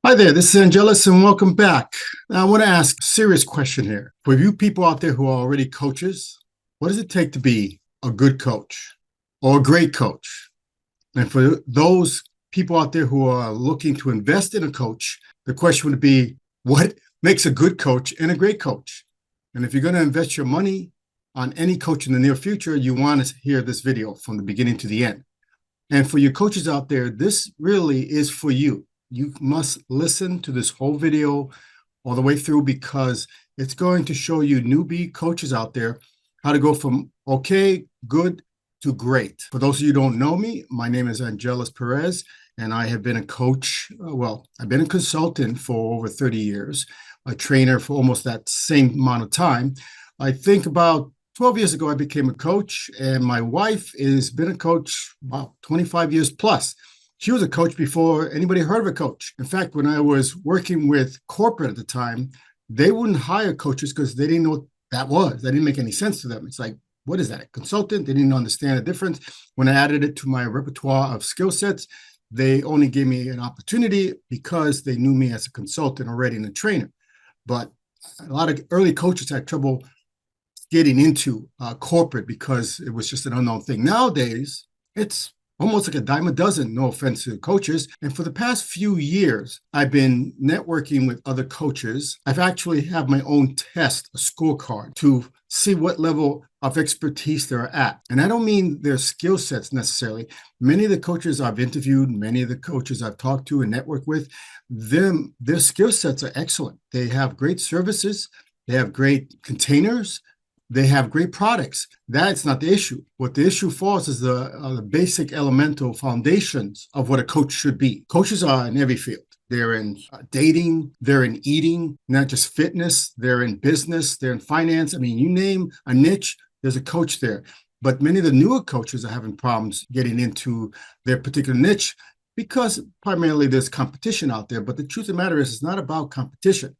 Hi there, this is Angelus, and welcome back. Now, I want to ask a serious question here. For you people out there who are already coaches, what does it take to be a good coach or a great coach? And for those people out there who are looking to invest in a coach, the question would be, what makes a good coach and a great coach? And if you're going to invest your money on any coach in the near future, you want to hear this video from the beginning to the end. And for your coaches out there, this really is for you. You must listen to this whole video all the way through because it's going to show you newbie coaches out there how to go from okay, good to great. For those of you who don't know me, my name is Angelus Perez, and I have been a coach. I've been a consultant for over 30 years, a trainer for almost that same amount of time. I think about 12 years ago, I became a coach, and my wife has been a coach about 25 years plus. She was a coach before anybody heard of a coach. In fact, when I was working with corporate at the time, they wouldn't hire coaches because they didn't know what that was. That didn't make any sense to them. It's like, what is that? A consultant? They didn't understand the difference. When I added it to my repertoire of skill sets, they only gave me an opportunity because they knew me as a consultant already and a trainer. But a lot of early coaches had trouble getting into corporate because it was just an unknown thing. Nowadays, it's almost like a dime a dozen, no offense to coaches. And for the past few years, I've been networking with other coaches. I've actually have my own test, a scorecard, to see what level of expertise they're at. And I don't mean their skill sets necessarily. Many of the coaches I've interviewed, many of the coaches I've talked to and networked with, their skill sets are excellent. They have great services. They have great containers. They have great products. That's not the issue. What the issue falls is the basic elemental foundations of what a coach should be. Coaches are in every field. They're in dating, they're in eating, not just fitness, they're in business, they're in finance. I mean, you name a niche, there's a coach there. But many of the newer coaches are having problems getting into their particular niche because primarily there's competition out there. But the truth of the matter is, it's not about competition.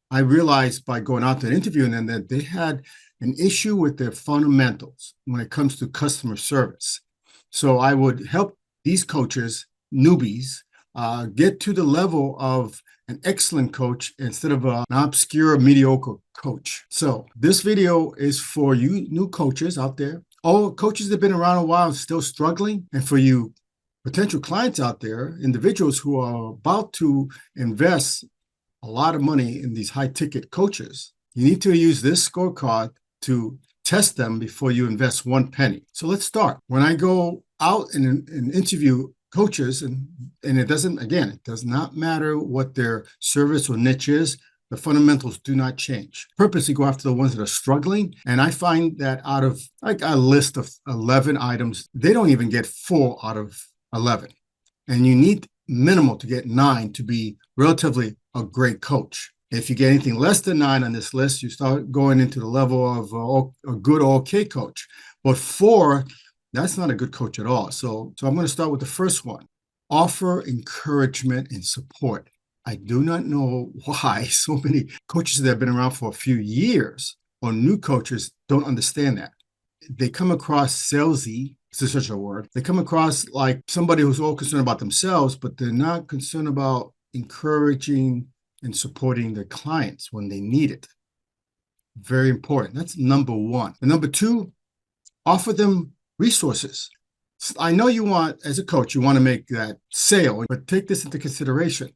I realized by going out there and interviewing them that they had an issue with their fundamentals when it comes to customer service. So I would help these coaches, newbies, get to the level of an excellent coach instead of an obscure, mediocre coach. So this video is for you new coaches out there, all coaches that have been around a while and still struggling, and for you potential clients out there, individuals who are about to invest a lot of money in these high ticket coaches. You need to use this scorecard to test them before you invest one penny. So let's start. When I go out and interview coaches, and it does not matter what their service or niche is, the fundamentals do not change. Purposely go after the ones that are struggling. And I find that out of like a list of 11 items, they don't even get 4 out of 11. And you need minimal to get 9 to be relatively a great coach. If you get anything less than 9 on this list, you start going into the level of a good or okay coach. But 4, that's not a good coach at all. So I'm going to start with the first one. Offer encouragement and support. I do not know why so many coaches that have been around for a few years or new coaches don't understand that. They come across salesy, is such a word. They come across like somebody who's all concerned about themselves, but they're not concerned about encouraging and supporting their clients when they need it. Very important. That's number one. And number 2, offer them resources. I know you want, as a coach, you want to make that sale, but take this into consideration.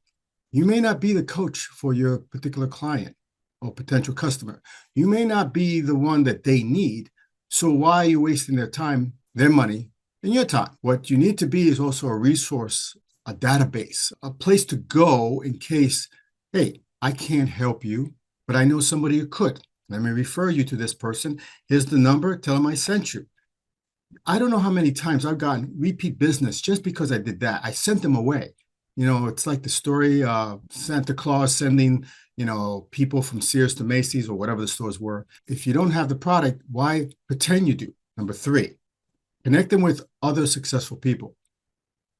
You may not be the coach for your particular client or potential customer. You may not be the one that they need. So why are you wasting their time, their money, and your time? What you need to be is also a resource, a database, a place to go in case, hey, I can't help you, but I know somebody who could. Let me refer you to this person. Here's the number. Tell them I sent you. I don't know how many times I've gotten repeat business just because I did that. I sent them away. You know, it's like the story of Santa Claus sending, people from Sears to Macy's or whatever the stores were. If you don't have the product, why pretend you do? Number 3, connect them with other successful people.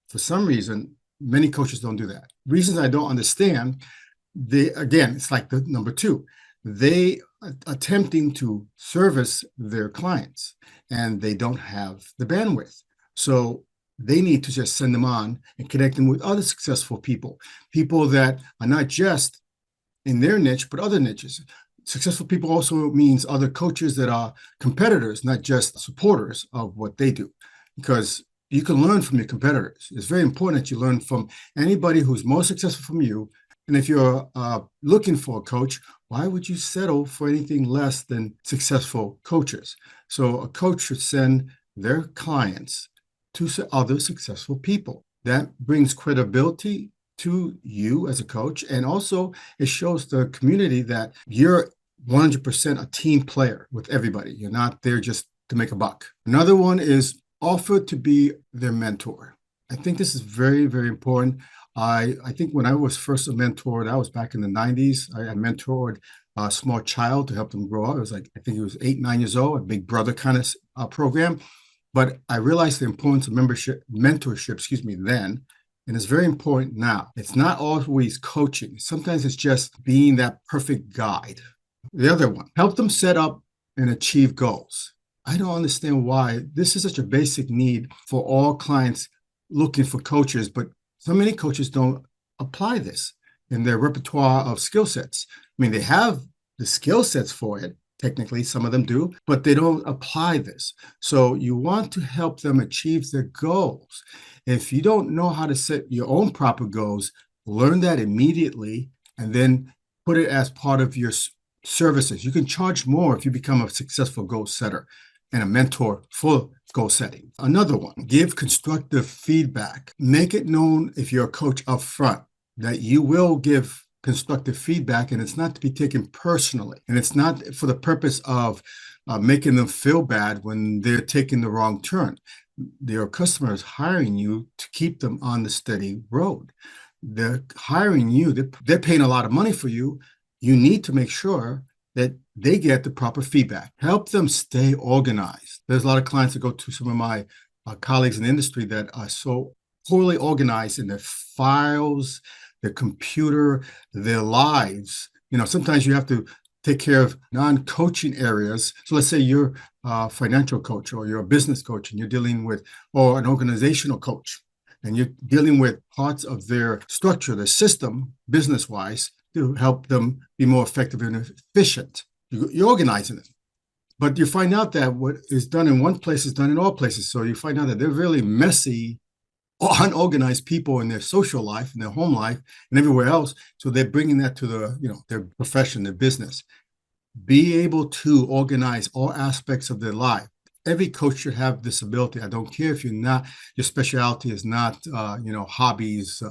For some reason, many coaches don't do that. Reasons I don't understand, it's like the number 2. They are attempting to service their clients and they don't have the bandwidth. So They need to just send them on and connect them with other successful people, people that are not just in their niche, but other niches. Successful people also means other coaches that are competitors, not just supporters of what they do, because you can learn from your competitors. It's very important that you learn from anybody who's more successful from you. And if you're looking for a coach, why would you settle for anything less than successful coaches? So a coach should send their clients to other successful people. That brings credibility to you as a coach. And also it shows the community that you're 100% a team player with everybody. You're not there just to make a buck. Another one is offer to be their mentor. I think this is very, very important. I think when I was first a mentor, that was back in the 90s. I mentored a small child to help them grow up. It was like, I think he was 8, 9 years old, a big brother kind of program. But I realized the importance of mentorship, then. And it's very important now. It's not always coaching. Sometimes it's just being that perfect guide. The other one, help them set up and achieve goals. I don't understand why this is such a basic need for all clients looking for coaches, but so many coaches don't apply this in their repertoire of skill sets. I mean, they have the skill sets for it. Technically, some of them do, but they don't apply this. So you want to help them achieve their goals. If you don't know how to set your own proper goals, learn that immediately and then put it as part of your services. You can charge more if you become a successful goal setter and a mentor for goal setting. Another one, give constructive feedback. Make it known if you're a coach up front that you will give constructive feedback, and it's not to be taken personally. And it's not for the purpose of making them feel bad when they're taking the wrong turn. Your customer is hiring you to keep them on the steady road. They're hiring you, they're paying a lot of money for you. You need to make sure that they get the proper feedback. Help them stay organized. There's a lot of clients that go to some of my colleagues in the industry that are so poorly organized in their files, their computer, their lives. Sometimes you have to take care of non-coaching areas. So let's say you're a financial coach or you're a business coach and you're dealing with, or an organizational coach, and you're dealing with parts of their structure, their system, business-wise, to help them be more effective and efficient. You're organizing it. But you find out that what is done in one place is done in all places. So you find out that they're really messy, unorganized people in their social life, in their home life, and everywhere else. So they're bringing that to their profession, their business. Be able to organize all aspects of their life. Every coach should have this ability. I don't care if your specialty is not, hobbies,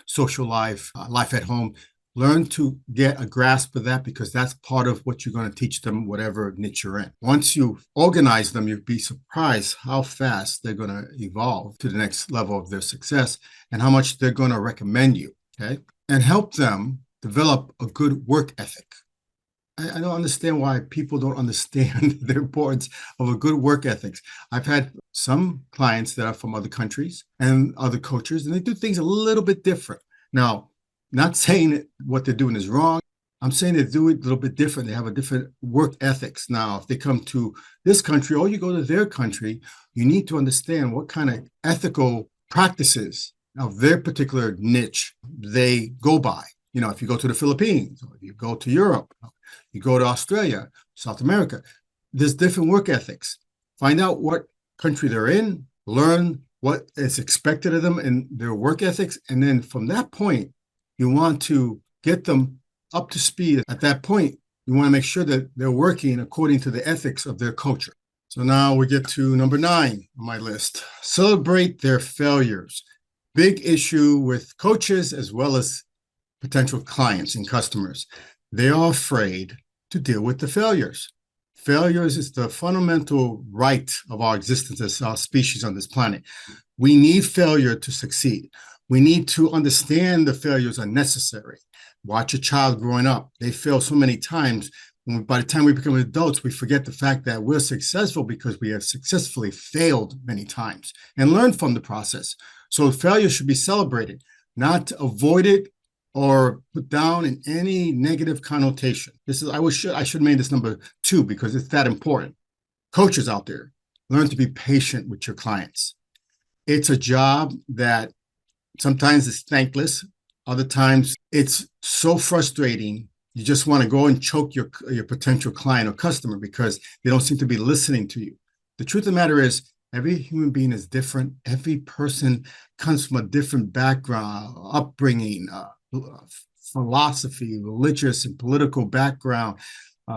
social life, life at home. Learn to get a grasp of that, because that's part of what you're going to teach them, whatever niche you're in. Once you organize them, you'd be surprised how fast they're going to evolve to the next level of their success and how much they're going to recommend you, okay? And help them develop a good work ethic. I don't understand why people don't understand the importance of a good work ethics. I've had some clients that are from other countries and other cultures, and they do things a little bit different. Now, not saying what they're doing is wrong. I'm saying they do it a little bit different. They have a different work ethics. Now, if they come to this country or you go to their country, you need to understand what kind of ethical practices of their particular niche they go by. If you go to the Philippines, or you go to Europe, you go to Australia, South America, there's different work ethics. Find out what country they're in, learn what is expected of them in their work ethics, and then from that point, you want to get them up to speed. At that point, you want to make sure that they're working according to the ethics of their culture. So now we get to number 9 on my list. Celebrate their failures. Big issue with coaches as well as potential clients and customers. They are afraid to deal with the failures. Failures is the fundamental right of our existence as our species on this planet. We need failure to succeed. We need to understand the failures are necessary. Watch a child growing up. They fail so many times. By the time we become adults, we forget the fact that we're successful because we have successfully failed many times and learned from the process. So failure should be celebrated, not avoided or put down in any negative connotation. I should have made this number 2 because it's that important. Coaches out there, learn to be patient with your clients. It's a job that sometimes it's thankless. Other times it's so frustrating. You just want to go and choke your potential client or customer because they don't seem to be listening to you. The truth of the matter is, every human being is different. Every person comes from a different background, upbringing, philosophy, religious and political background,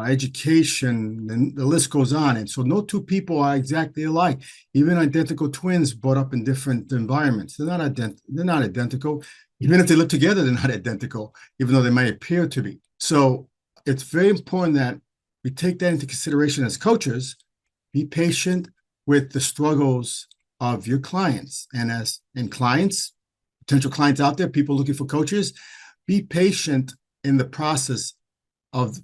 education, and the list goes on. And so no two people are exactly alike. Even identical twins brought up in different environments. They're not identical. Even if they live together, they're not identical, even though they might appear to be. So it's very important that we take that into consideration as coaches. Be patient with the struggles of your clients. And clients, potential clients out there, people looking for coaches, be patient in the process of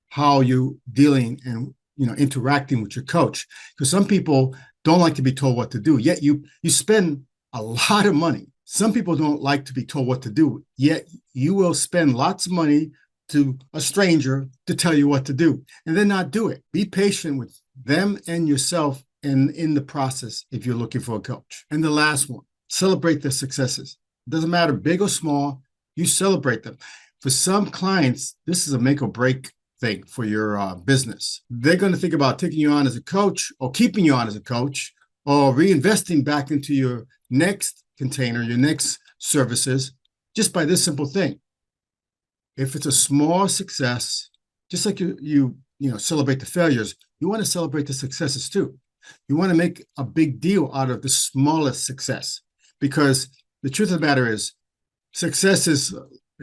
how you dealing and interacting with your coach. Because some people don't like to be told what to do, yet you spend a lot of money. Some people don't like to be told what to do, yet you will spend lots of money to a stranger to tell you what to do and then not do it. Be patient with them and yourself in the process if you're looking for a coach. And the last one, celebrate their successes. It doesn't matter, big or small, you celebrate them. For some clients, this is a make or break thing for your business. They're going to think about taking you on as a coach or keeping you on as a coach or reinvesting back into your next container, your next services, just by this simple thing. If it's a small success, just like you celebrate the failures, you want to celebrate the successes too. You want to make a big deal out of the smallest success, because the truth of the matter is success is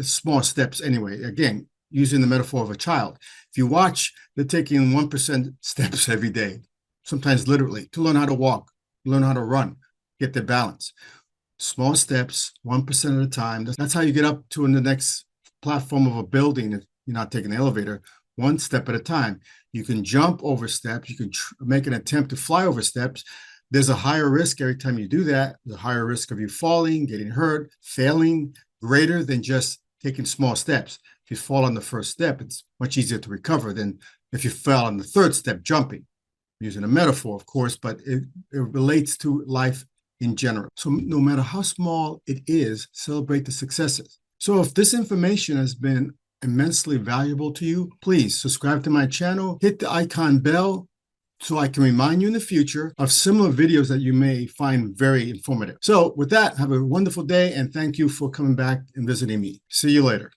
small steps anyway. Again, using the metaphor of a child. If you watch, they're taking 1% steps every day, sometimes literally, to learn how to walk, learn how to run, get their balance. Small steps, 1% at a time. That's how you get up to the next platform of a building if you're not taking the elevator, one step at a time. You can jump over steps. You can make an attempt to fly over steps. There's a higher risk every time you do that. There's a higher risk of you falling, getting hurt, failing, greater than just taking small steps. If you fall on the first step, it's much easier to recover than if you fell on the third step jumping. I'm using a metaphor, of course, but it relates to life in general. So no matter how small it is, celebrate the successes. So if this information has been immensely valuable to you, please subscribe to my channel, hit the icon bell so I can remind you in the future of similar videos that you may find very informative. So with that, have a wonderful day and thank you for coming back and visiting me. See you later.